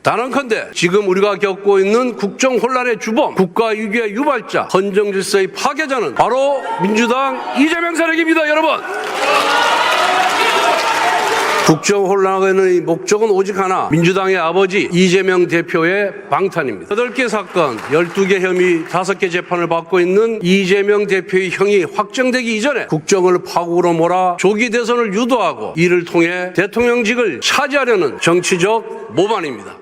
단언컨대 지금 우리가 겪고 있는 국정 혼란의 주범, 국가 위기의 유발자, 헌정 질서의 파괴자는 바로 민주당 이재명 세력입니다, 여러분. 국정 혼란의 목적은 오직 하나, 민주당의 아버지 이재명 대표의 방탄입니다. 8개 사건, 12개 혐의, 5개 재판을 받고 있는 이재명 대표의 형이 확정되기 이전에 국정을 파국으로 몰아 조기 대선을 유도하고 이를 통해 대통령직을 차지하려는 정치적 모반입니다.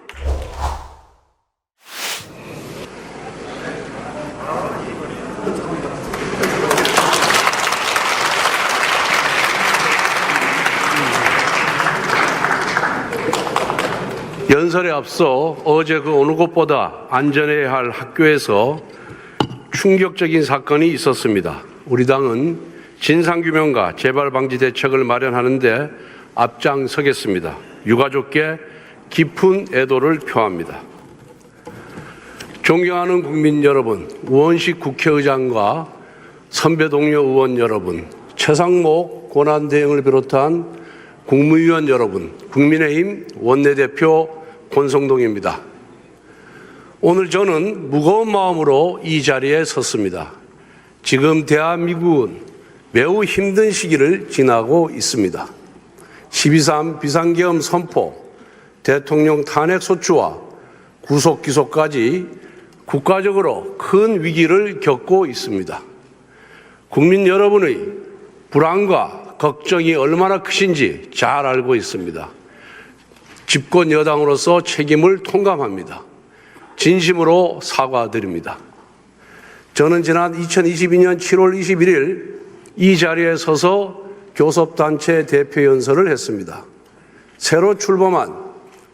연설에 앞서 어제 그 어느 곳보다 안전해야 할 학교에서 충격적인 사건이 있었습니다. 우리 당은 진상규명과 재발방지 대책을 마련하는 데 앞장서겠습니다. 유가족께 깊은 애도를 표합니다. 존경하는 국민 여러분, 우원식 국회의장과 선배 동료 의원 여러분, 최상목 권한대행을 비롯한 국무위원 여러분, 국민의힘 원내대표 권성동입니다. 오늘 저는 무거운 마음으로 이 자리에 섰습니다. 지금 대한민국은 매우 힘든 시기를 지나고 있습니다. 12.3 비상계엄 선포, 대통령 탄핵소추와 구속기소까지 국가적으로 큰 위기를 겪고 있습니다. 국민 여러분의 불안과 걱정이 얼마나 크신지 잘 알고 있습니다. 집권 여당으로서 책임을 통감합니다. 진심으로 사과드립니다. 저는 지난 2022년 7월 21일 이 자리에 서서 교섭단체 대표연설을 했습니다. 새로 출범한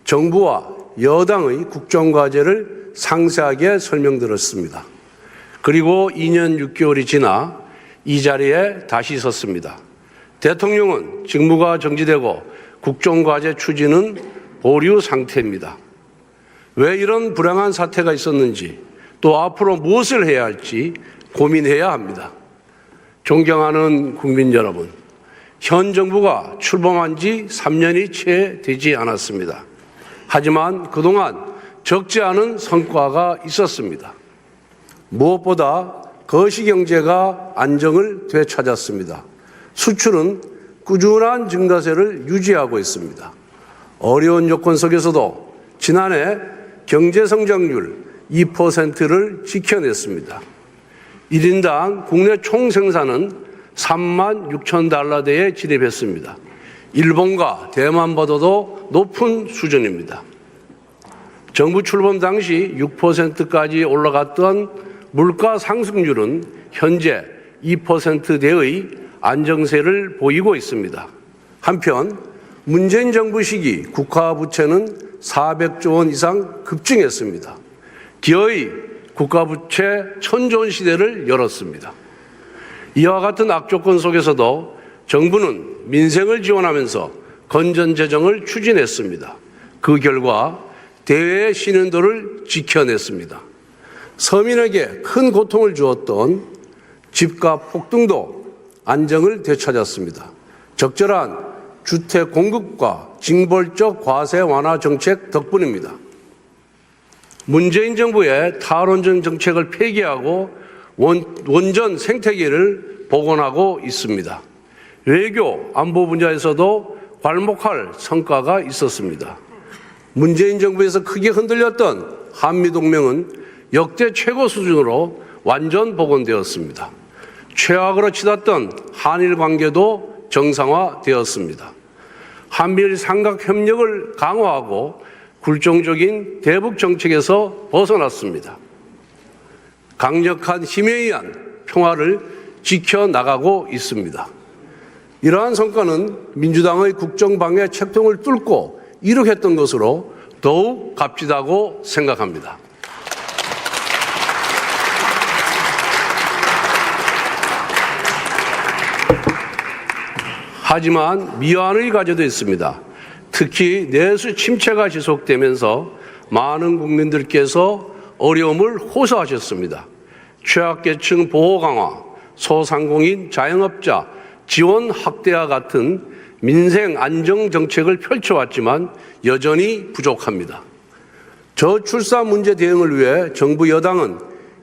정부와 여당의 국정과제를 상세하게 설명드렸습니다. 그리고 2년 6개월이 지나 이 자리에 다시 섰습니다. 대통령은 직무가 정지되고 국정과제 추진은 보류 상태입니다. 왜 이런 불행한 사태가 있었는지 또 앞으로 무엇을 해야 할지 고민해야 합니다. 존경하는 국민 여러분, 현 정부가 출범한 지 3년이 채 되지 않았습니다. 하지만 그동안 적지 않은 성과가 있었습니다. 무엇보다 거시경제가 안정을 되찾았습니다. 수출은 꾸준한 증가세를 유지하고 있습니다. 어려운 요건 속에서도 지난해 경제성장률 2%를 지켜냈습니다. 1인당 국내 총생산은 36,000달러대에 진입했습니다. 일본과 대만보다도 높은 수준입니다. 정부 출범 당시 6%까지 올라갔던 물가 상승률은 현재 2%대의 안정세를 보이고 있습니다. 한편 문재인 정부 시기 국가 부채는 400조 원 이상 급증했습니다. 기어이 국가 부채 천조 원 시대를 열었습니다. 이와 같은 악조건 속에서도 정부는 민생을 지원하면서 건전 재정을 추진했습니다. 그 결과 대외의 신인도를 지켜냈습니다. 서민에게 큰 고통을 주었던 집값 폭등도 안정을 되찾았습니다. 적절한 주택 공급과 징벌적 과세 완화 정책 덕분입니다. 문재인 정부의 탈원전 정책을 폐기하고 원전 생태계를 복원하고 있습니다. 외교, 안보 분야에서도 괄목할 성과가 있었습니다. 문재인 정부에서 크게 흔들렸던 한미동맹은 역대 최고 수준으로 완전 복원되었습니다. 최악으로 치닫던 한일 관계도 정상화되었습니다. 한미일 삼각 협력을 강화하고 굴종적인 대북 정책에서 벗어났습니다. 강력한 힘에 의한 평화를 지켜나가고 있습니다. 이러한 성과는 민주당의 국정방해 책통을 뚫고 이룩했던 것으로 더욱 값지다고 생각합니다. 하지만 미완의 과제도 있습니다. 특히 내수 침체가 지속되면서 많은 국민들께서 어려움을 호소하셨습니다. 취약계층 보호 강화, 소상공인, 자영업자 지원 확대와 같은 민생 안정 정책을 펼쳐왔지만 여전히 부족합니다. 저출산 문제 대응을 위해 정부 여당은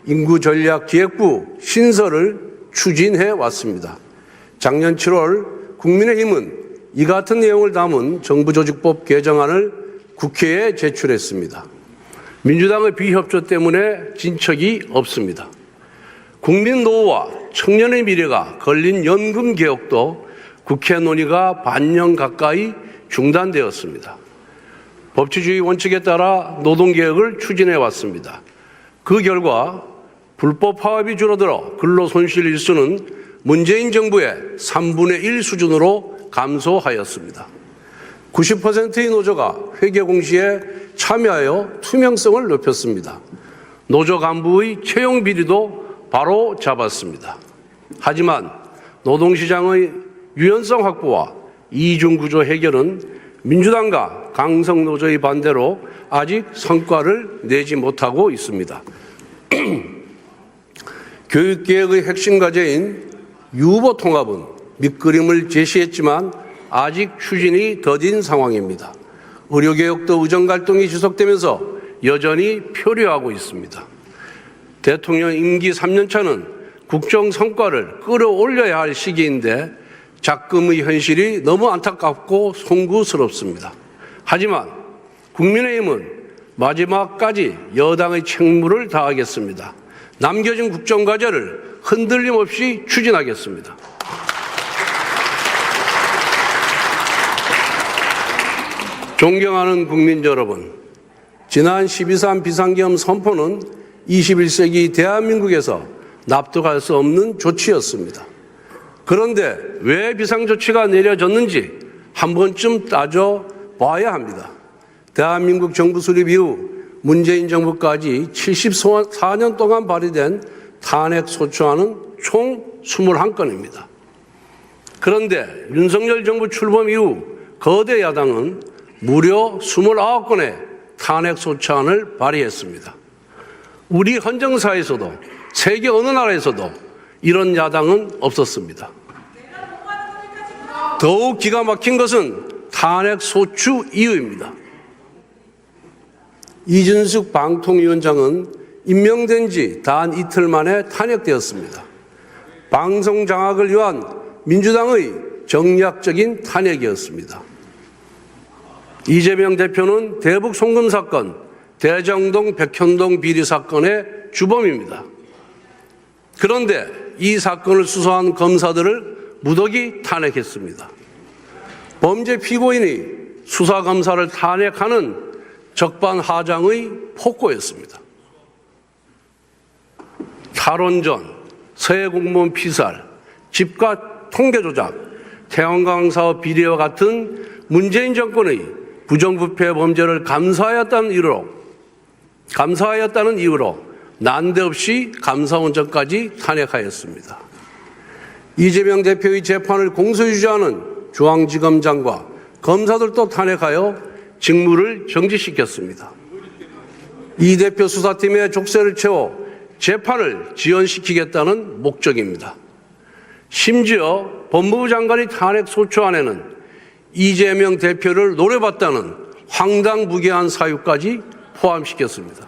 인구전략기획부 신설을 추진해 왔습니다. 작년 7월 국민의힘은 이 같은 내용을 담은 정부조직법 개정안을 국회에 제출했습니다. 민주당의 비협조 때문에 진척이 없습니다. 국민 노후와 청년의 미래가 걸린 연금 개혁도 국회 논의가 반년 가까이 중단되었습니다. 법치주의 원칙에 따라 노동개혁을 추진해 왔습니다. 그 결과 불법 파업이 줄어들어 근로손실 일수는 문재인 정부의 3분의 1 수준으로 감소하였습니다. 90%의 노조가 회계 공시에 참여하여 투명성을 높였습니다. 노조 간부의 채용 비리도 바로 잡았습니다. 하지만 노동시장의 유연성 확보와 이중구조 해결은 민주당과 강성노조의 반대로 아직 성과를 내지 못하고 있습니다. 교육개혁의 핵심 과제인 유보통합은 밑그림을 제시했지만 아직 추진이 더딘 상황입니다. 의료개혁도 의정갈등이 지속되면서 여전히 표류하고 있습니다. 대통령 임기 3년차는 국정 성과를 끌어올려야 할 시기인데 작금의 현실이 너무 안타깝고 송구스럽습니다. 하지만 국민의힘은 마지막까지 여당의 책무를 다하겠습니다. 남겨진 국정과제를 흔들림 없이 추진하겠습니다. 존경하는 국민 여러분, 지난 12.3 비상계엄 선포는 21세기 대한민국에서 납득할 수 없는 조치였습니다. 그런데 왜 비상조치가 내려졌는지 한 번쯤 따져봐야 합니다. 대한민국 정부 수립 이후 문재인 정부까지 74년 동안 발의된 탄핵소추안은 총 21건입니다. 그런데 윤석열 정부 출범 이후 거대 야당은 무려 29건의 탄핵소추안을 발의했습니다. 우리 헌정사에서도 세계 어느 나라에서도 이런 야당은 없었습니다. 더욱 기가 막힌 것은 탄핵소추 이유입니다. 이준석 방통위원장은 임명된 지 단 이틀 만에 탄핵되었습니다. 방송 장악을 위한 민주당의 정략적인 탄핵이었습니다. 이재명 대표는 대북 송금 사건, 대장동 백현동 비리 사건의 주범입니다. 그런데 이 사건을 수사한 검사들을 무더기 탄핵했습니다. 범죄 피고인이 수사검사를 탄핵하는 적반하장의 폭거였습니다. 탈원전, 서해 공무원 피살, 집값 통계 조작, 태양광 사업 비리와 같은 문재인 정권의 부정부패 범죄를 감사하였다는 이유로 난데없이 감사원장까지 탄핵하였습니다. 이재명 대표의 재판을 공소유지하는 중앙지검장과 검사들도 탄핵하여 직무를 정지시켰습니다. 이 대표 수사팀의 족쇄를 채워 재판을 지연시키겠다는 목적입니다. 심지어 법무부 장관의 탄핵소추안에는 이재명 대표를 노려봤다는 황당무계한 사유까지 포함시켰습니다.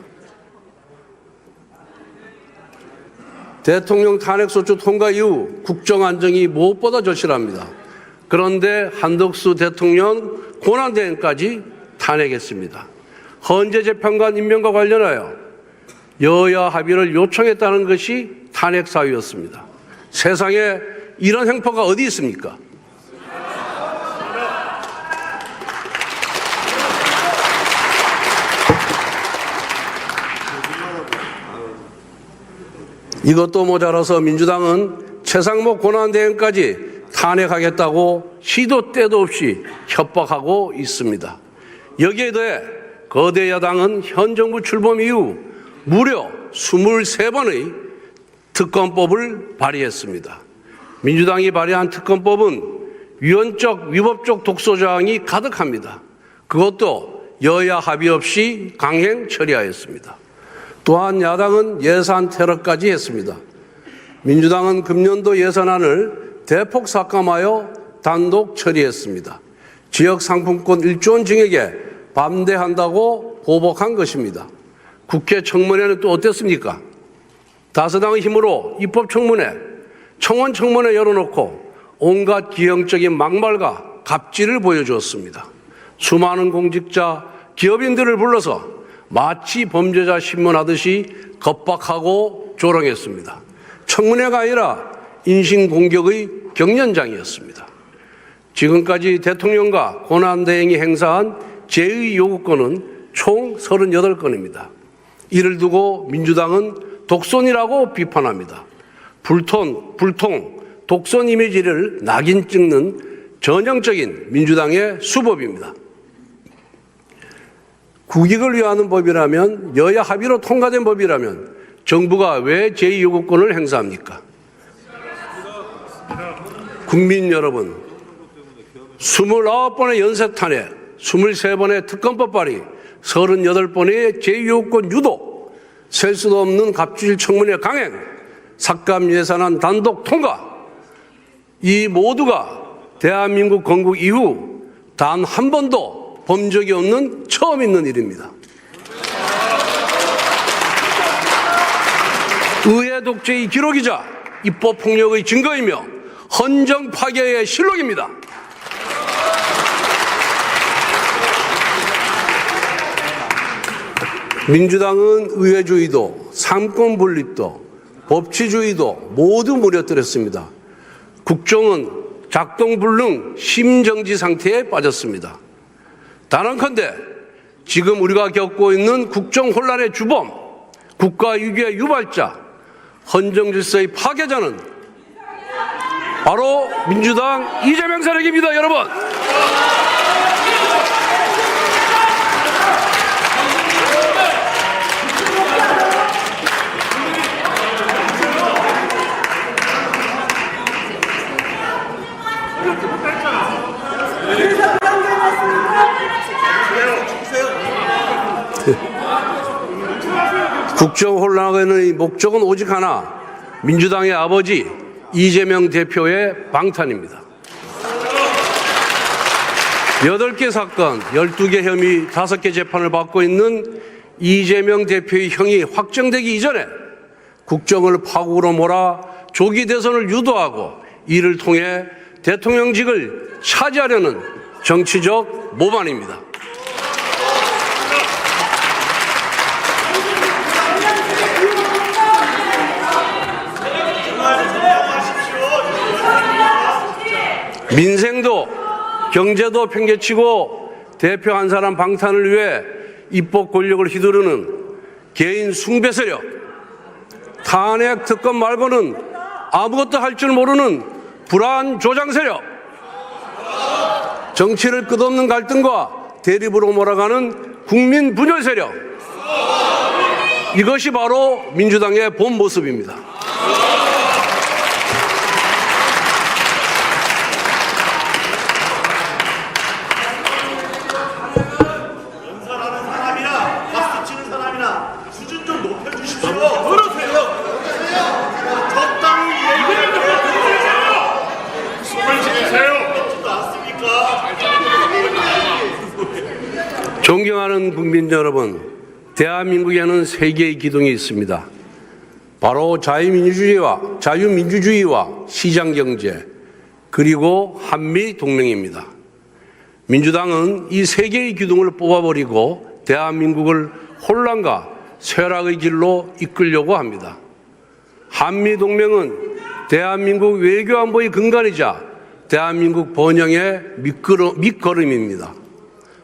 대통령 탄핵소추 통과 이후 국정안정이 무엇보다 절실합니다. 그런데 한덕수 대통령 권한대행까지 탄핵했습니다. 헌재 재판관 임명과 관련하여 여야 합의를 요청했다는 것이 탄핵 사유였습니다. 세상에 이런 행포가 어디 있습니까? 이것도 모자라서 민주당은 최상목 권한대행까지 탄핵하겠다고 시도 때도 없이 협박하고 있습니다. 여기에 더해 거대 야당은 현 정부 출범 이후 무려 23번의 특검법을 발의했습니다. 민주당이 발의한 특검법은 위헌적, 위법적 독소조항이 가득합니다. 그것도 여야 합의 없이 강행 처리하였습니다. 또한 야당은 예산 테러까지 했습니다. 민주당은 금년도 예산안을 대폭 삭감하여 단독 처리했습니다. 지역 상품권 1조 원 증액에 반대한다고 보복한 것입니다. 국회 청문회는 또 어땠습니까? 다수당의 힘으로 입법청문회, 청원청문회 열어놓고 온갖 기형적인 막말과 갑질을 보여주었습니다. 수많은 공직자, 기업인들을 불러서 마치 범죄자 신문하듯이 겁박하고 조롱했습니다. 청문회가 아니라 인신공격의 경연장이었습니다. 지금까지 대통령과 권한대행이 행사한 제의 요구권은 총 38건입니다. 이를 두고 민주당은 독선이라고 비판합니다. 불통, 독선 이미지를 낙인 찍는 전형적인 민주당의 수법입니다. 국익을 위하는 법이라면, 여야 합의로 통과된 법이라면 정부가 왜 제2요구권을 행사합니까? 국민 여러분, 29번의 연쇄탄핵, 23번의 특검법 발의, 38번의 제2요구권 유도, 셀 수도 없는 갑질 청문회 강행, 삭감 예산안 단독 통과, 이 모두가 대한민국 건국 이후 단 한 번도 본 적이 없는 처음 있는 일입니다. 의회 독재의 기록이자 입법폭력의 증거이며 헌정 파괴의 실록입니다. 민주당은 의회주의도, 삼권분립도, 법치주의도 모두 무너뜨렸습니다. 국정은 작동불능 심정지 상태에 빠졌습니다. 단언컨대 지금 우리가 겪고 있는 국정 혼란의 주범, 국가위기의 유발자, 헌정질서의 파괴자는 바로 민주당 이재명 세력입니다, 여러분. 국정 혼란의 목적은 오직 하나, 민주당의 아버지 이재명 대표의 방탄입니다. 8개 사건, 12개 혐의, 5개 재판을 받고 있는 이재명 대표의 형이 확정되기 이전에 국정을 파국으로 몰아 조기 대선을 유도하고 이를 통해 대통령직을 차지하려는 정치적 모반입니다. 민생도 경제도 팽개치고 대표 한 사람 방탄을 위해 입법 권력을 휘두르는 개인 숭배 세력, 탄핵 특검 말고는 아무것도 할 줄 모르는 불안 조장 세력, 정치를 끝없는 갈등과 대립으로 몰아가는 국민 분열 세력, 이것이 바로 민주당의 본 모습입니다. 연설하는 사람이나 박수 치는 사람이나 수준 좀 높여주십시오. 그러세요. 적당히 얘기해주세요. 숨을 지키세요. 않습니까? 존경하는 국민 여러분, 대한민국에는 세 개의 기둥이 있습니다. 바로 자유민주주의와 시장경제, 그리고 한미동맹입니다. 민주당은 이 세 개의 기둥을 뽑아버리고 대한민국을 혼란과 쇠락의 길로 이끌려고 합니다. 한미동맹은 대한민국 외교안보의 근간이자 대한민국 번영의 밑거름입니다.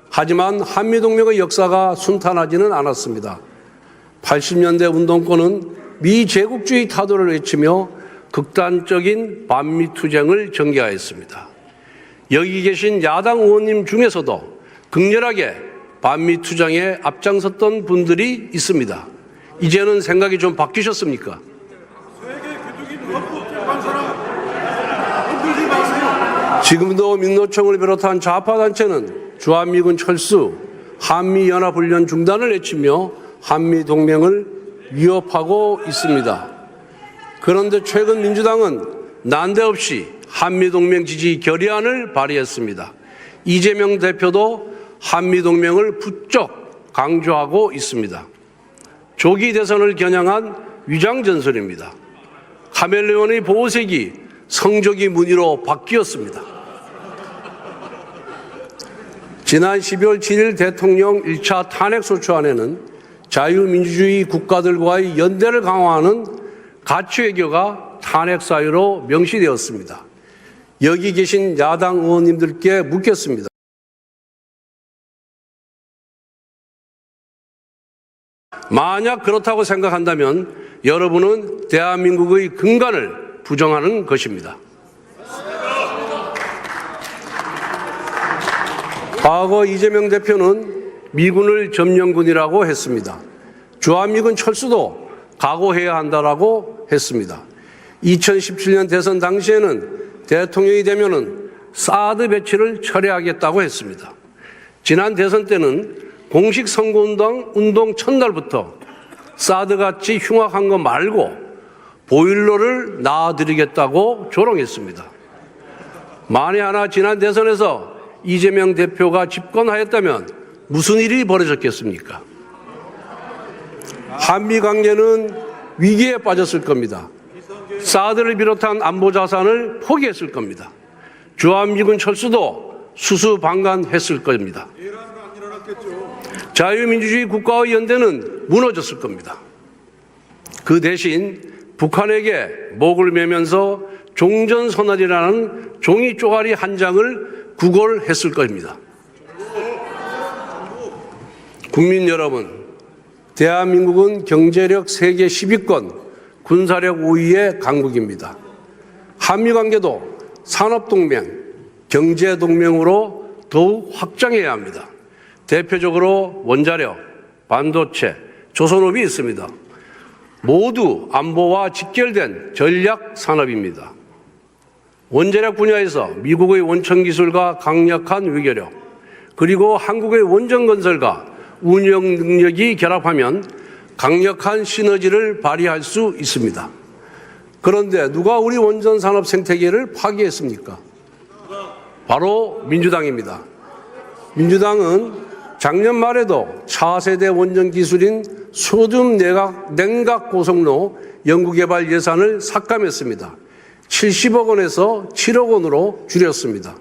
하지만 한미동맹의 역사가 순탄하지는 않았습니다. 80년대 운동권은 미제국주의 타도를 외치며 극단적인 반미투쟁을 전개하였습니다. 여기 계신 야당 의원님 중에서도 극렬하게 반미투쟁에 앞장섰던 분들이 있습니다. 이제는 생각이 좀 바뀌셨습니까? 지금도 민노총을 비롯한 좌파단체는 주한미군 철수, 한미연합훈련 중단을 외치며 한미동맹을 위협하고 있습니다. 그런데 최근 민주당은 난데없이 한미동맹 지지 결의안을 발의했습니다. 이재명 대표도 한미동맹을 부쩍 강조하고 있습니다. 조기 대선을 겨냥한 위장전술입니다. 카멜레온의 보호색이 성조기 무늬로 바뀌었습니다. 지난 12월 7일 대통령 1차 탄핵소추안에는 자유민주주의 국가들과의 연대를 강화하는 가치외교가 탄핵 사유로 명시되었습니다. 여기 계신 야당 의원님들께 묻겠습니다. 만약 그렇다고 생각한다면 여러분은 대한민국의 근간을 부정하는 것입니다. 과거 이재명 대표는 미군을 점령군이라고 했습니다. 주한미군 철수도 각오해야 한다라고 했습니다. 2017년 대선 당시에는 대통령이 되면은 사드 배치를 철회하겠다고 했습니다. 지난 대선 때는 공식 선거운동 첫날부터 사드같이 흉악한 거 말고 보일러를 놔드리겠다고 조롱했습니다. 만에 하나 지난 대선에서 이재명 대표가 집권하였다면 무슨 일이 벌어졌겠습니까? 한미 관계는 위기에 빠졌을 겁니다. 사드를 비롯한 안보 자산을 포기했을 겁니다. 주한미군 철수도 수수방관했을 겁니다. 자유민주주의 국가의 연대는 무너졌을 겁니다. 그 대신 북한에게 목을 매면서 종전선언이라는 종이 쪼가리 한 장을 구걸했을 겁니다. 국민 여러분, 대한민국은 경제력 세계 10위권, 군사력 5위의 강국입니다. 한미관계도 산업동맹, 경제동맹으로 더욱 확장해야 합니다. 대표적으로 원자력, 반도체, 조선업이 있습니다. 모두 안보와 직결된 전략 산업입니다. 원자력 분야에서 미국의 원천 기술과 강력한 외교력, 그리고 한국의 원전 건설과 운영 능력이 결합하면 강력한 시너지를 발휘할 수 있습니다. 그런데 누가 우리 원전 산업 생태계를 파괴했습니까? 바로 민주당입니다. 민주당은 작년 말에도 차세대 원전 기술인 소듐 냉각 고속로 연구개발 예산을 삭감했습니다. 70억 원에서 7억 원으로 줄였습니다.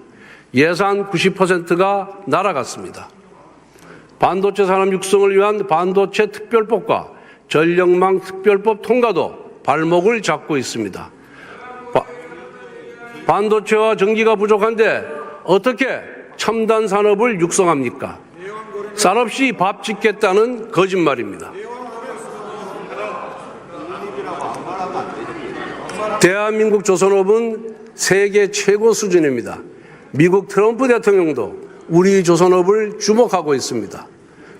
예산 90%가 날아갔습니다. 반도체 산업 육성을 위한 반도체 특별법과 전력망 특별법 통과도 발목을 잡고 있습니다. 반도체와 전기가 부족한데 어떻게 첨단 산업을 육성합니까? 쌀 없이 밥 짓겠다는 거짓말입니다. 대한민국 조선업은 세계 최고 수준입니다. 미국 트럼프 대통령도 우리 조선업을 주목하고 있습니다.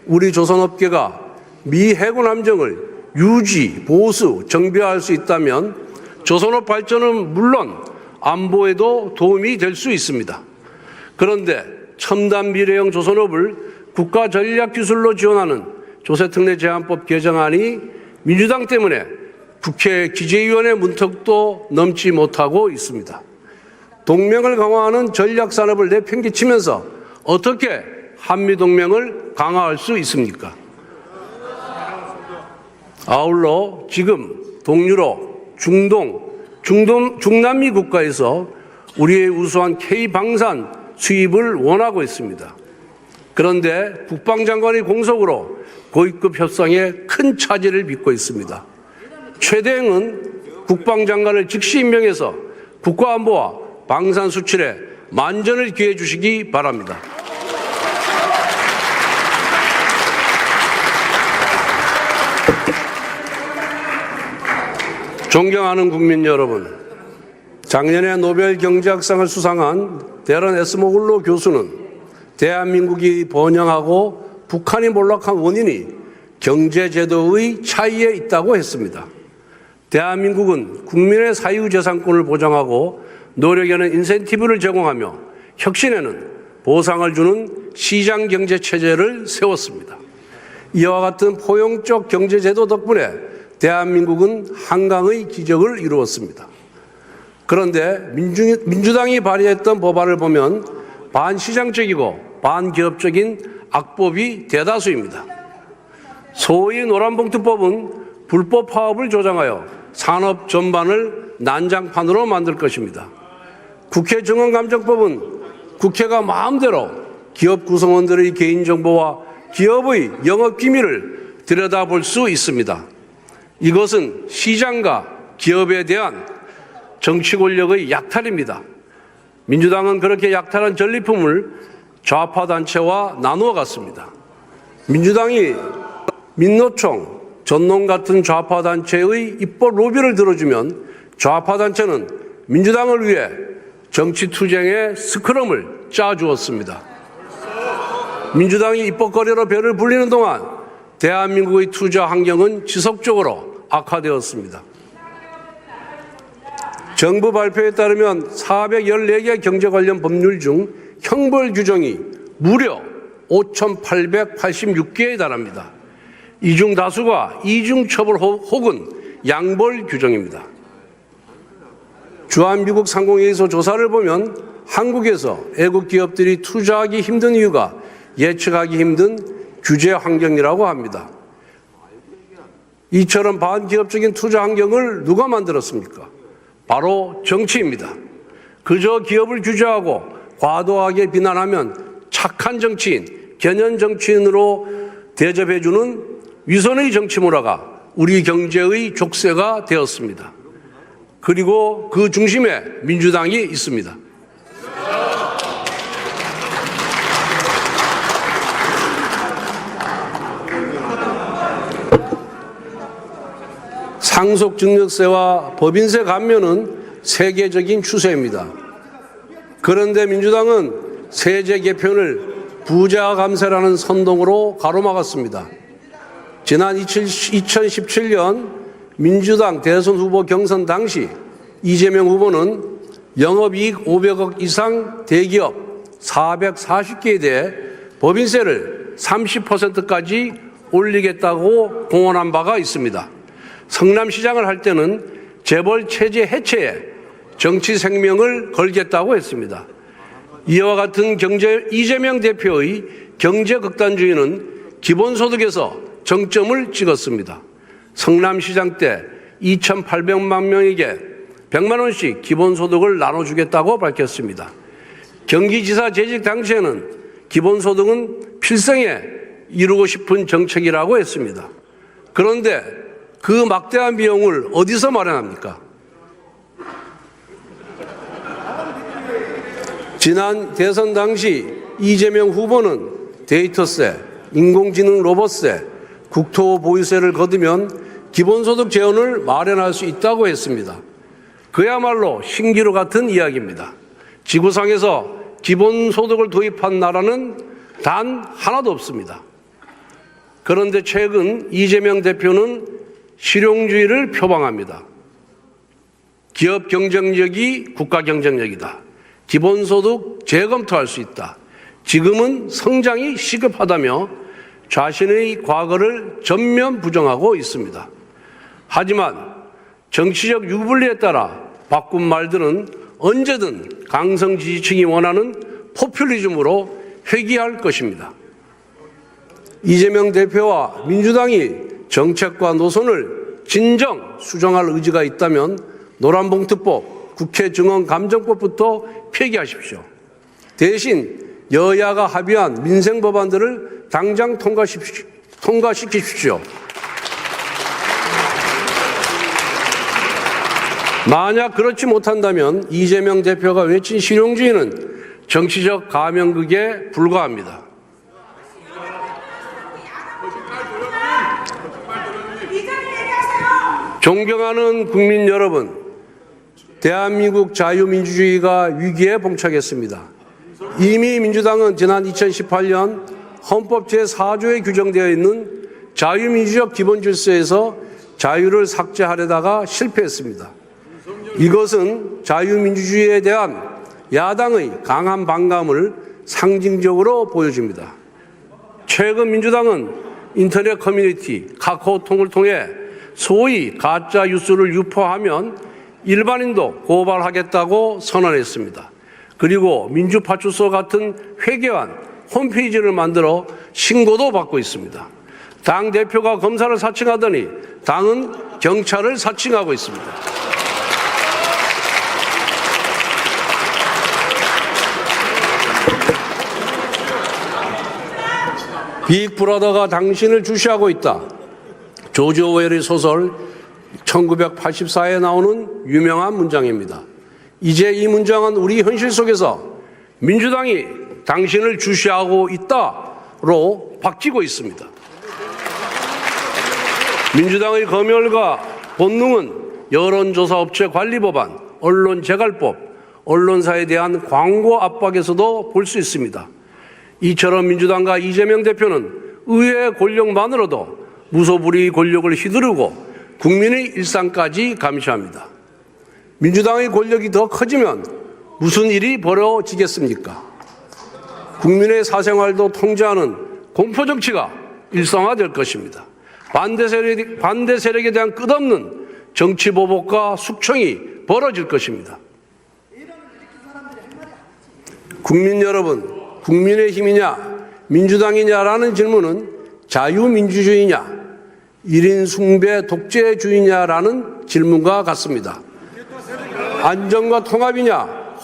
우리 조선업계가 미 해군 함정을 유지, 보수, 정비할 수 있다면 조선업 발전은 물론 안보에도 도움이 될 수 있습니다. 그런데 첨단 미래형 조선업을 국가 전략 기술로 지원하는 조세특례 제한법 개정안이 민주당 때문에 국회 기재위원회 문턱도 넘지 못하고 있습니다. 동맹을 강화하는 전략 산업을 내팽개치면서 어떻게 한미동맹을 강화할 수 있습니까? 아울러 지금 동유럽, 중남미 국가에서 우리의 우수한 K방산 수입을 원하고 있습니다. 그런데 국방장관의 공석으로 고위급 협상에 큰 차질을 빚고 있습니다. 최대행은 국방장관을 즉시 임명해서 국가안보와 방산 수출에 만전을 기해 주시기 바랍니다. 존경하는 국민 여러분, 작년에 노벨 경제학상을 수상한 데런 에스모글로 교수는 대한민국이 번영하고 북한이 몰락한 원인이 경제제도의 차이에 있다고 했습니다. 대한민국은 국민의 사유재산권을 보장하고 노력에는 인센티브를 제공하며 혁신에는 보상을 주는 시장경제체제를 세웠습니다. 이와 같은 포용적 경제제도 덕분에 대한민국은 한강의 기적을 이루었습니다. 그런데 민주당이 발의했던 법안을 보면 반시장적이고 반기업적인 악법이 대다수입니다. 소위 노란봉투법은 불법 파업을 조장하여 산업 전반을 난장판으로 만들 것입니다. 국회 증언감정법은 국회가 마음대로 기업 구성원들의 개인정보와 기업의 영업기밀을 들여다볼 수 있습니다. 이것은 시장과 기업에 대한 정치 권력의 약탈입니다. 민주당은 그렇게 약탈한 전리품을 좌파 단체와 나누어 갔습니다. 민주당이 민노총, 전농 같은 좌파 단체의 입법 로비를 들어주면 좌파 단체는 민주당을 위해 정치 투쟁의 스크럼을 짜주었습니다. 민주당이 입법거래로 배를 불리는 동안 대한민국의 투자 환경은 지속적으로 악화되었습니다. 정부 발표에 따르면 414개 경제 관련 법률 중 형벌 규정이 무려 5,886개에 달합니다. 이 중 다수가 이중처벌 혹은 양벌 규정입니다. 주한미국 상공회의소 조사를 보면 한국에서 애국 기업들이 투자하기 힘든 이유가 예측하기 힘든 규제 환경이라고 합니다. 이처럼 반기업적인 투자 환경을 누가 만들었습니까? 바로 정치입니다. 그저 기업을 규제하고 과도하게 비난하면 착한 정치인, 견연 정치인으로 대접해주는 위선의 정치 문화가 우리 경제의 족쇄가 되었습니다. 그리고 그 중심에 민주당이 있습니다. 상속증여세와 법인세 감면은 세계적인 추세입니다. 그런데 민주당은 세제 개편을 부자 감세라는 선동으로 가로막았습니다. 지난 2017년 민주당 대선 후보 경선 당시 이재명 후보는 영업이익 500억 이상 대기업 440개에 대해 법인세를 30%까지 올리겠다고 공언한 바가 있습니다. 성남시장을 할 때는 재벌 체제 해체에 정치 생명을 걸겠다고 했습니다. 이와 같은 이재명 대표의 경제 극단주의는 기본소득에서 정점을 찍었습니다. 성남시장 때 2,800만 명에게 100만 원씩 기본소득을 나눠주겠다고 밝혔습니다. 경기지사 재직 당시에는 기본소득은 필생에 이루고 싶은 정책이라고 했습니다. 그런데 그 막대한 비용을 어디서 마련합니까? 지난 대선 당시 이재명 후보는 데이터세, 인공지능 로봇세, 국토보유세를 거두면 기본소득 재원을 마련할 수 있다고 했습니다. 그야말로 신기루 같은 이야기입니다. 지구상에서 기본소득을 도입한 나라는 단 하나도 없습니다. 그런데 최근 이재명 대표는 실용주의를 표방합니다. 기업 경쟁력이 국가 경쟁력이다. 기본소득 재검토할 수 있다. 지금은 성장이 시급하다며 자신의 과거를 전면 부정하고 있습니다. 하지만 정치적 유불리에 따라 바꾼 말들은 언제든 강성 지지층이 원하는 포퓰리즘으로 회귀할 것입니다. 이재명 대표와 민주당이 정책과 노선을 진정 수정할 의지가 있다면 노란봉투법, 국회 증언감정법부터 폐기하십시오. 대신 여야가 합의한 민생 법안들을 당장 통과시키십시오. 만약 그렇지 못한다면 이재명 대표가 외친 실용주의는 정치적 가면극에 불과합니다. 존경하는 국민 여러분, 대한민국 자유민주주의가 위기에 봉착했습니다. 이미 민주당은 지난 2018년 헌법 제4조에 규정되어 있는 자유민주적 기본질서에서 자유를 삭제하려다가 실패했습니다. 이것은 자유민주주의에 대한 야당의 강한 반감을 상징적으로 보여줍니다. 최근 민주당은 인터넷 커뮤니티 카카오톡을 통해 소위 가짜 뉴스를 유포하면 일반인도 고발하겠다고 선언했습니다. 그리고 민주파출소 같은 회개한 홈페이지를 만들어 신고도 받고 있습니다. 당 대표가 검사를 사칭하더니 당은 경찰을 사칭하고 있습니다. 빅브라더가 당신을 주시하고 있다. 조지 오웰의 소설 1984에 나오는 유명한 문장입니다. 이제 이 문장은 우리 현실 속에서 민주당이 당신을 주시하고 있다로 바뀌고 있습니다. 민주당의 검열과 본능은 여론조사업체 관리법안, 언론재갈법, 언론사에 대한 광고 압박에서도 볼 수 있습니다. 이처럼 민주당과 이재명 대표는 의회 권력만으로도 무소불위 권력을 휘두르고 국민의 일상까지 감시합니다. 민주당의 권력이 더 커지면 무슨 일이 벌어지겠습니까? 국민의 사생활도 통제하는 공포정치가 일상화될 것입니다. 반대 세력에 대한 끝없는 정치보복과 숙청이 벌어질 것입니다. 국민 여러분, 국민의힘이냐 민주당이냐라는 질문은 자유민주주의냐 1인 숭배 독재주의냐라는 질문과 같습니다. 안정과 통합이냐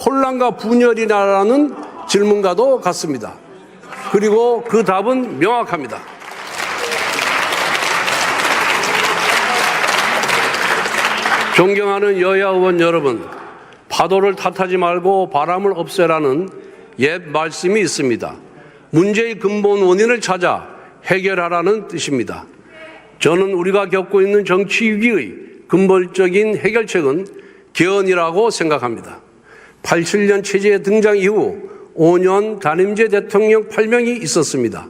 혼란과 분열이냐라는 질문과도 같습니다. 그리고 그 답은 명확합니다. 존경하는 여야 의원 여러분, 파도를 탓하지 말고 바람을 없애라는 옛 말씀이 있습니다. 문제의 근본 원인을 찾아 해결하라는 뜻입니다. 저는 우리가 겪고 있는 정치 위기의 근본적인 해결책은 개헌이라고 생각합니다. 87년 체제 등장 이후 5년 단임제 대통령 8명이 있었습니다.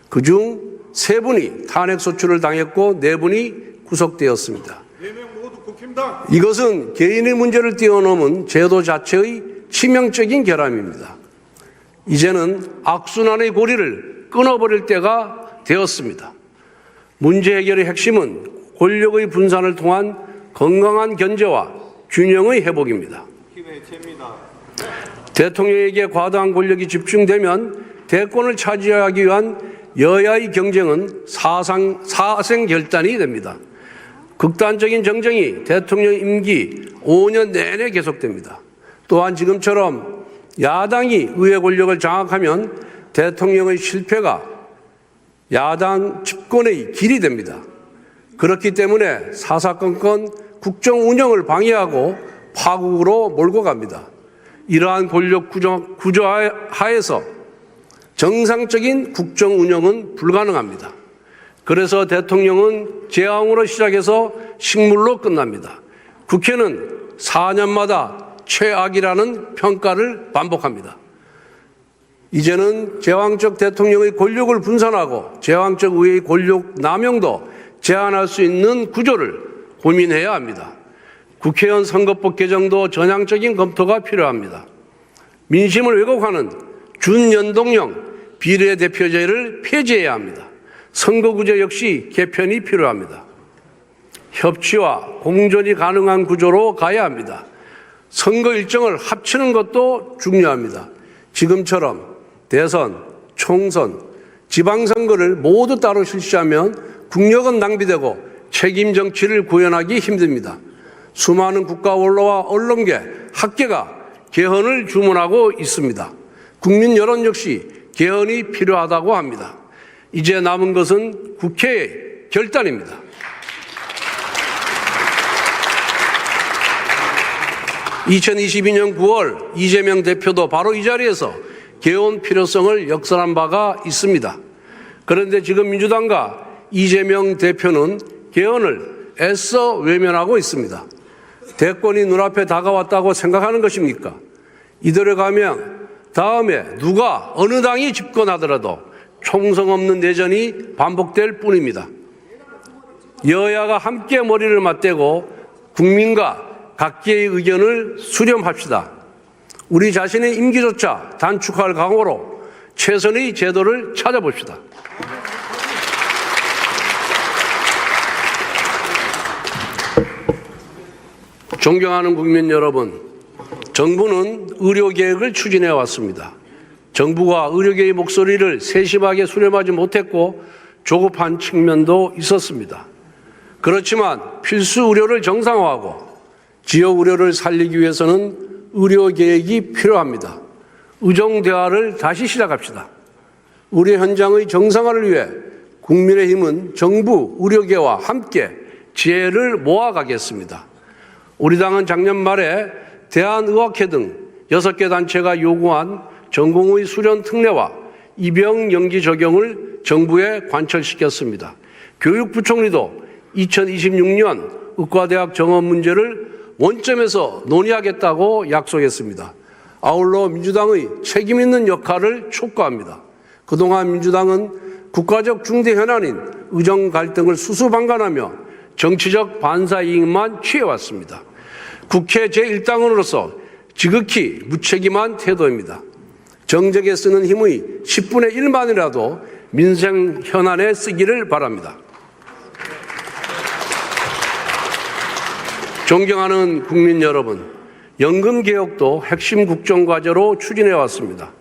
그중 3분이 탄핵소추를 당했고 4분이 구속되었습니다. 4명 모두 국힘당. 이것은 개인의 문제를 뛰어넘은 제도 자체의 치명적인 결함입니다. 이제는 악순환의 고리를 끊어버릴 때가 되었습니다. 문제 해결의 핵심은 권력의 분산을 통한 건강한 견제와 균형의 회복입니다. 대통령에게 과다한 권력이 집중되면 대권을 차지하기 위한 여야의 경쟁은 사생결단이 됩니다. 극단적인 정쟁이 대통령 임기 5년 내내 계속됩니다. 또한 지금처럼 야당이 의회 권력을 장악하면 대통령의 실패가 야당 집권의 길이 됩니다. 그렇기 때문에 사사건건 국정 운영을 방해하고 파국으로 몰고 갑니다. 이러한 권력 구조 하에서 정상적인 국정 운영은 불가능합니다. 그래서 대통령은 재앙으로 시작해서 식물로 끝납니다. 국회는 4년마다 최악이라는 평가를 반복합니다. 이제는 제왕적 대통령의 권력을 분산하고 제왕적 의회의 권력 남용도 제한할 수 있는 구조를 고민해야 합니다. 국회의원 선거법 개정도 전향적인 검토가 필요합니다. 민심을 왜곡하는 준연동형 비례대표제를 폐지해야 합니다. 선거구제 역시 개편이 필요합니다. 협치와 공존이 가능한 구조로 가야 합니다. 선거 일정을 합치는 것도 중요합니다. 지금처럼 대선, 총선, 지방선거를 모두 따로 실시하면 국력은 낭비되고 책임 정치를 구현하기 힘듭니다. 수많은 국가 원로와 언론계, 학계가 개헌을 주문하고 있습니다. 국민 여론 역시 개헌이 필요하다고 합니다. 이제 남은 것은 국회의 결단입니다. (2022년 9월) 이재명 대표도 바로 이 자리에서 개헌 필요성을 역설한 바가 있습니다. 그런데 지금 민주당과 이재명 대표는 개헌을 애써 외면하고 있습니다. 대권이 눈앞에 다가왔다고 생각하는 것입니까? 이대로 가면 다음에 누가 어느 당이 집권하더라도 총성 없는 내전이 반복될 뿐입니다. 여야가 함께 머리를 맞대고 국민과 각계의 의견을 수렴합시다. 우리 자신의 임기조차 단축할 각오로 최선의 제도를 찾아봅시다. 존경하는 국민 여러분, 정부는 의료개혁을 추진해 왔습니다. 정부가 의료계의 목소리를 세심하게 수렴하지 못했고 조급한 측면도 있었습니다. 그렇지만 필수 의료를 정상화하고 지역 의료를 살리기 위해서는 의료개혁이 필요합니다. 의정대화를 다시 시작합시다. 의료 현장의 정상화를 위해 국민의힘은 정부 의료계와 함께 지혜를 모아가겠습니다. 우리 당은 작년 말에 대한의학회 등 6개 단체가 요구한 전공의 수련 특례와 입영 연기 적용을 정부에 관철시켰습니다. 교육부총리도 2026년 의과대학 정원 문제를 원점에서 논의하겠다고 약속했습니다. 아울러 민주당의 책임 있는 역할을 촉구합니다. 그동안 민주당은 국가적 중대 현안인 의정 갈등을 수수방관하며 정치적 반사 이익만 취해왔습니다. 국회 제1당원으로서 지극히 무책임한 태도입니다. 정책에 쓰는 힘의 10분의 1만이라도 민생 현안에 쓰기를 바랍니다. 존경하는 국민 여러분, 연금개혁도 핵심 국정과제로 추진해왔습니다.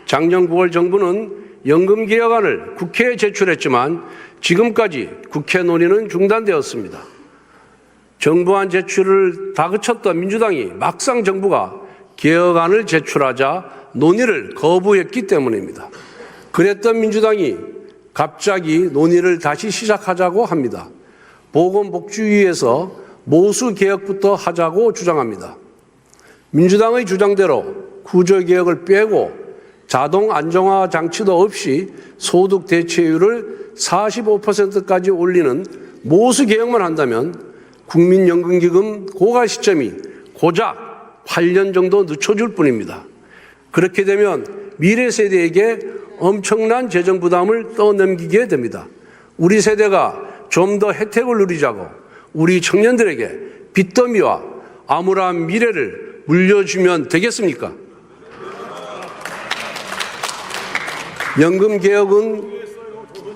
작년 9월 정부는 연금개혁안을 국회에 제출했지만 지금까지 국회 논의는 중단되었습니다. 정부안 제출을 다그쳤던 민주당이 막상 정부가 개혁안을 제출하자 논의를 거부했기 때문입니다. 그랬던 민주당이 갑자기 논의를 다시 시작하자고 합니다. 보건복지위에서 모수개혁부터 하자고 주장합니다. 민주당의 주장대로 구조개혁을 빼고 자동 안정화 장치도 없이 소득 대체율을 45%까지 올리는 모수개혁만 한다면 국민연금기금 고갈 시점이 고작 8년 정도 늦춰줄 뿐입니다. 그렇게 되면 미래 세대에게 엄청난 재정 부담을 떠넘기게 됩니다. 우리 세대가 좀 더 혜택을 누리자고 우리 청년들에게 빚더미와 암울한 미래를 물려주면 되겠습니까? 연금개혁은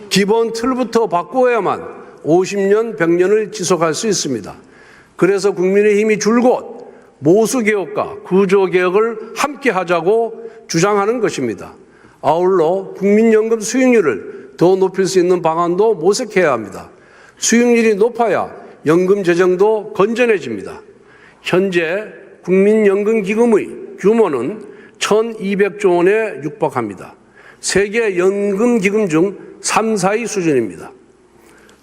기본 틀부터 바꾸어야만 50년, 100년을 지속할 수 있습니다. 그래서 국민의힘이 줄곧 모수개혁과 구조개혁을 함께 하자고 주장하는 것입니다. 아울러 국민연금 수익률을 더 높일 수 있는 방안도 모색해야 합니다. 수익률이 높아야 연금 재정도 건전해집니다. 현재 국민연금기금의 규모는 1,200조 원에 육박합니다. 세계 연금기금 중 3, 4위 수준입니다.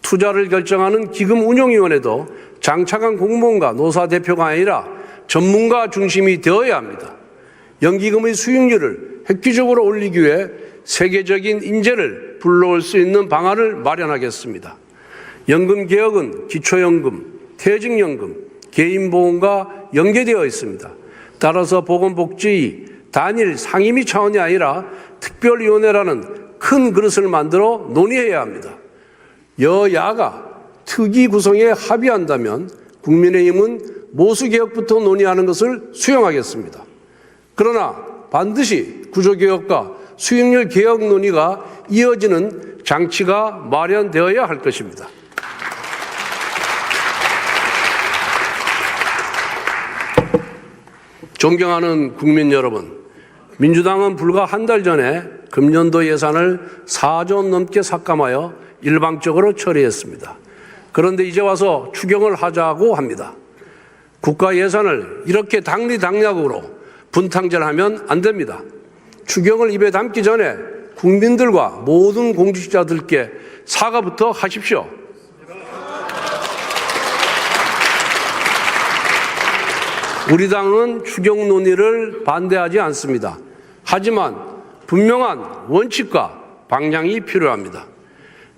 투자를 결정하는 기금운용위원회도 장차관 공무원과 노사 대표가 아니라 전문가 중심이 되어야 합니다. 연기금의 수익률을 획기적으로 올리기 위해 세계적인 인재를 불러올 수 있는 방안을 마련하겠습니다. 연금개혁은 기초연금, 퇴직연금, 개인보험과 연계되어 있습니다. 따라서 보건복지 단일 상임위 차원이 아니라 특별위원회라는 큰 그릇을 만들어 논의해야 합니다. 여야가 특위 구성에 합의한다면 국민의힘은 모수개혁부터 논의하는 것을 수용하겠습니다. 그러나 반드시 구조개혁과 수익률 개혁 논의가 이어지는 장치가 마련되어야 할 것입니다. 존경하는 국민 여러분, 민주당은 불과 한 달 전에 금년도 예산을 4조 넘게 삭감하여 일방적으로 처리했습니다. 그런데 이제 와서 추경을 하자고 합니다. 국가 예산을 이렇게 당리당략으로 분탕질하면 안 됩니다. 추경을 입에 담기 전에 국민들과 모든 공직자들께 사과부터 하십시오. 우리 당은 추경 논의를 반대하지 않습니다. 하지만 분명한 원칙과 방향이 필요합니다.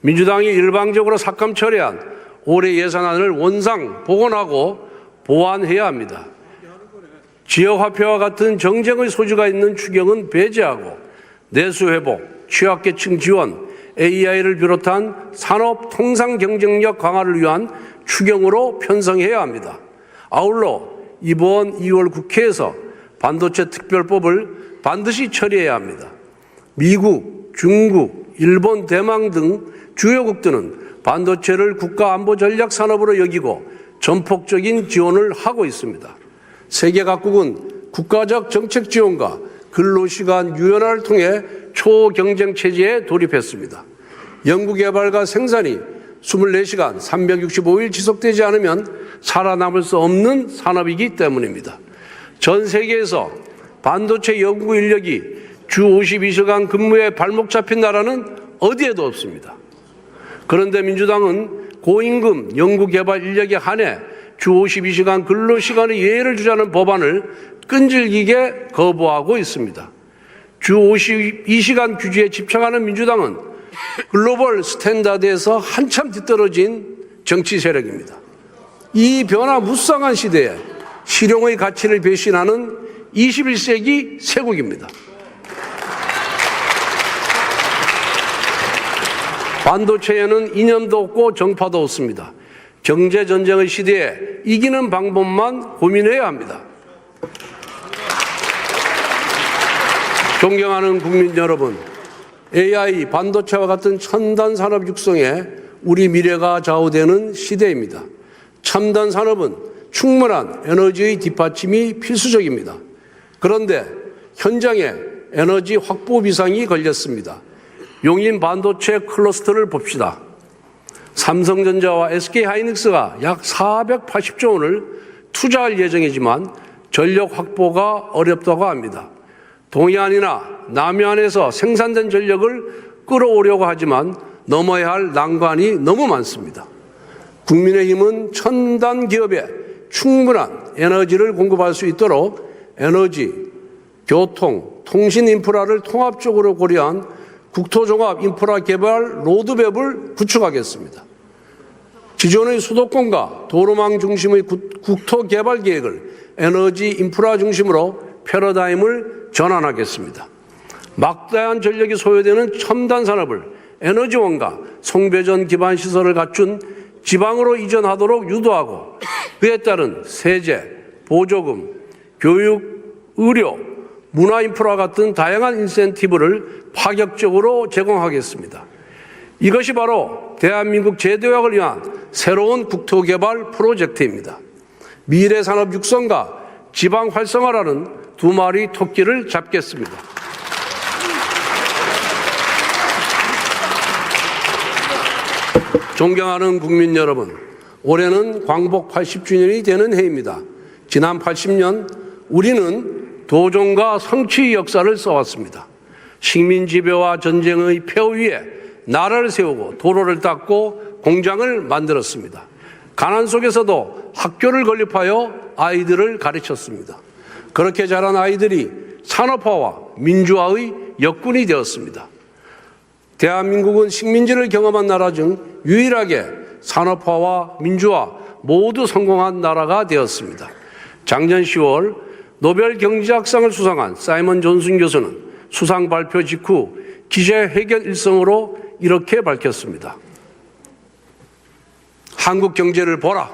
민주당이 일방적으로 삭감 처리한 올해 예산안을 원상 복원하고 보완해야 합니다. 지역화폐와 같은 정쟁의 소지가 있는 추경은 배제하고 내수회복, 취약계층 지원, AI를 비롯한 산업 통상 경쟁력 강화를 위한 추경으로 편성해야 합니다. 아울러 이번 2월 국회에서 반도체 특별법을 반드시 처리해야 합니다. 미국, 중국, 일본, 대만 등 주요국들은 반도체를 국가안보 전략 산업으로 여기고 전폭적인 지원을 하고 있습니다. 세계 각국은 국가적 정책 지원과 근로시간 유연화를 통해 초경쟁 체제에 돌입했습니다. 연구개발과 생산이 24시간 365일 지속되지 않으면 살아남을 수 없는 산업이기 때문입니다. 전 세계에서 반도체 연구 인력이 주 52시간 근무에 발목 잡힌 나라는 어디에도 없습니다. 그런데 민주당은 고임금 연구개발 인력에 한해 주 52시간 근로시간의 예외를 주자는 법안을 끈질기게 거부하고 있습니다. 주 52시간 규제에 집착하는 민주당은 글로벌 스탠다드에서 한참 뒤떨어진 정치 세력입니다. 이 변화무쌍한 시대에 실용의 가치를 배신하는 21세기 세국입니다. 반도체에는 이념도 없고 정파도 없습니다. 경제전쟁의 시대에 이기는 방법만 고민해야 합니다. 존경하는 국민 여러분, AI, 반도체와 같은 첨단 산업 육성에 우리 미래가 좌우되는 시대입니다. 첨단 산업은 충분한 에너지의 뒷받침이 필수적입니다. 그런데 현장에 에너지 확보 비상이 걸렸습니다. 용인 반도체 클러스터를 봅시다. 삼성전자와 SK하이닉스가 약 480조 원을 투자할 예정이지만 전력 확보가 어렵다고 합니다. 동해안이나 남해안에서 생산된 전력을 끌어오려고 하지만 넘어야 할 난관이 너무 많습니다. 국민의힘은 첨단 기업에 충분한 에너지를 공급할 수 있도록 에너지, 교통, 통신 인프라를 통합적으로 고려한 국토종합 인프라 개발 로드맵을 구축하겠습니다. 기존의 수도권과 도로망 중심의 국토 개발 계획을 에너지 인프라 중심으로 패러다임을 전환하겠습니다. 막대한 전력이 소요되는 첨단 산업을 에너지원과 송배전 기반 시설을 갖춘 지방으로 이전하도록 유도하고 그에 따른 세제, 보조금, 교육, 의료, 문화 인프라 같은 다양한 인센티브를 파격적으로 제공하겠습니다. 이것이 바로 대한민국 재도약을 위한 새로운 국토개발 프로젝트입니다. 미래 산업 육성과 지방 활성화라는 두 마리 토끼를 잡겠습니다. 존경하는 국민 여러분, 올해는 광복 80주년이 되는 해입니다. 지난 80년 우리는 도전과 성취의 역사를 써왔습니다. 식민 지배와 전쟁의 폐허 위에 나라를 세우고 도로를 닦고 공장을 만들었습니다. 가난 속에서도 학교를 건립하여 아이들을 가르쳤습니다. 그렇게 자란 아이들이 산업화와 민주화의 역군이 되었습니다. 대한민국은 식민지를 경험한 나라 중 유일하게 산업화와 민주화 모두 성공한 나라가 되었습니다. 작년 10월 노벨 경제학상을 수상한 사이먼 존슨 교수는 수상 발표 직후 기자회견 일성으로 이렇게 밝혔습니다. 한국 경제를 보라.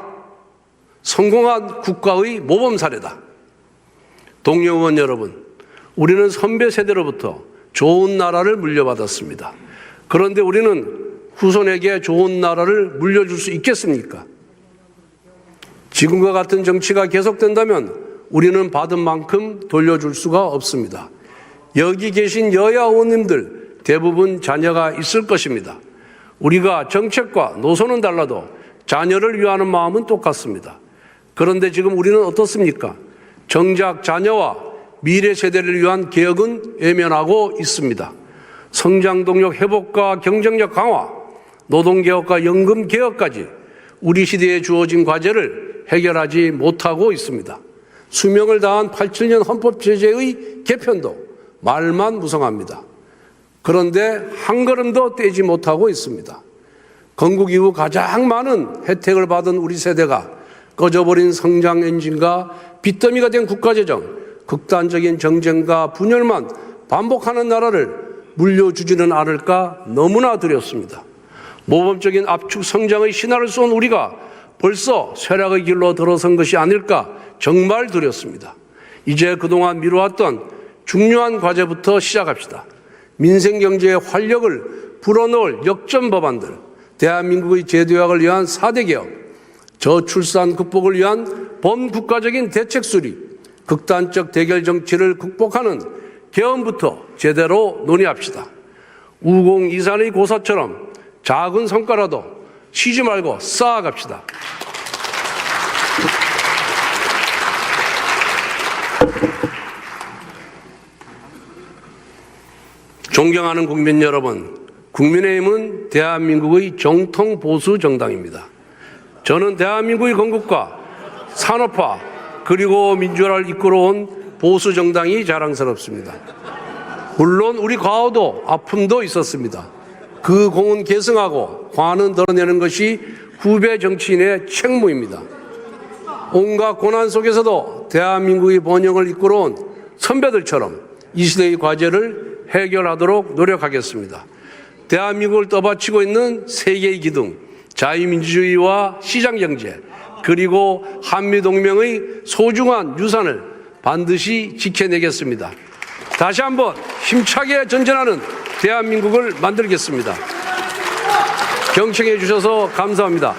성공한 국가의 모범 사례다. 동료 의원 여러분, 우리는 선배 세대로부터 좋은 나라를 물려받았습니다. 그런데 우리는 후손에게 좋은 나라를 물려줄 수 있겠습니까? 지금과 같은 정치가 계속된다면 우리는 받은 만큼 돌려줄 수가 없습니다. 여기 계신 여야 의원님들 대부분 자녀가 있을 것입니다. 우리가 정책과 노선은 달라도 자녀를 위하는 마음은 똑같습니다. 그런데 지금 우리는 어떻습니까? 정작 자녀와 미래 세대를 위한 개혁은 외면하고 있습니다. 성장 동력 회복과 경쟁력 강화, 노동개혁과 연금개혁까지 우리 시대에 주어진 과제를 해결하지 못하고 있습니다. 수명을 다한 87년 헌법제재의 개편도 말만 무성합니다. 그런데 한 걸음도 떼지 못하고 있습니다. 건국 이후 가장 많은 혜택을 받은 우리 세대가 꺼져버린 성장 엔진과 빚더미가 된 국가재정, 극단적인 정쟁과 분열만 반복하는 나라를 물려주지는 않을까 너무나 두렵습니다. 모범적인 압축 성장의 신화를 쏜 우리가 벌써 쇠락의 길로 들어선 것이 아닐까 정말 두렵습니다. 이제 그동안 미뤄왔던 중요한 과제부터 시작합시다. 민생경제의 활력을 불어넣을 역전 법안들, 대한민국의 재도약을 위한 4대 개혁, 저출산 극복을 위한 범국가적인 대책 수립, 극단적 대결 정치를 극복하는 개헌부터 제대로 논의합시다. 우공 이산의 고사처럼 작은 성과라도 쉬지 말고 쌓아갑시다. 존경하는 국민 여러분, 국민의힘은 대한민국의 정통 보수 정당입니다. 저는 대한민국의 건국과 산업화 그리고 민주화를 이끌어온 보수 정당이 자랑스럽습니다. 물론 우리 과오도 아픔도 있었습니다. 그 공은 계승하고 과는 덜어내는 것이 후배 정치인의 책무입니다. 온갖 고난 속에서도 대한민국의 번영을 이끌어온 선배들처럼 이 시대의 과제를 해결하도록 노력하겠습니다. 대한민국을 떠받치고 있는 세계의 기둥, 자유민주주의와 시장경제, 그리고 한미동맹의 소중한 유산을 반드시 지켜내겠습니다. 다시 한번 힘차게 전진하는 대한민국을 만들겠습니다. 경청해 주셔서 감사합니다.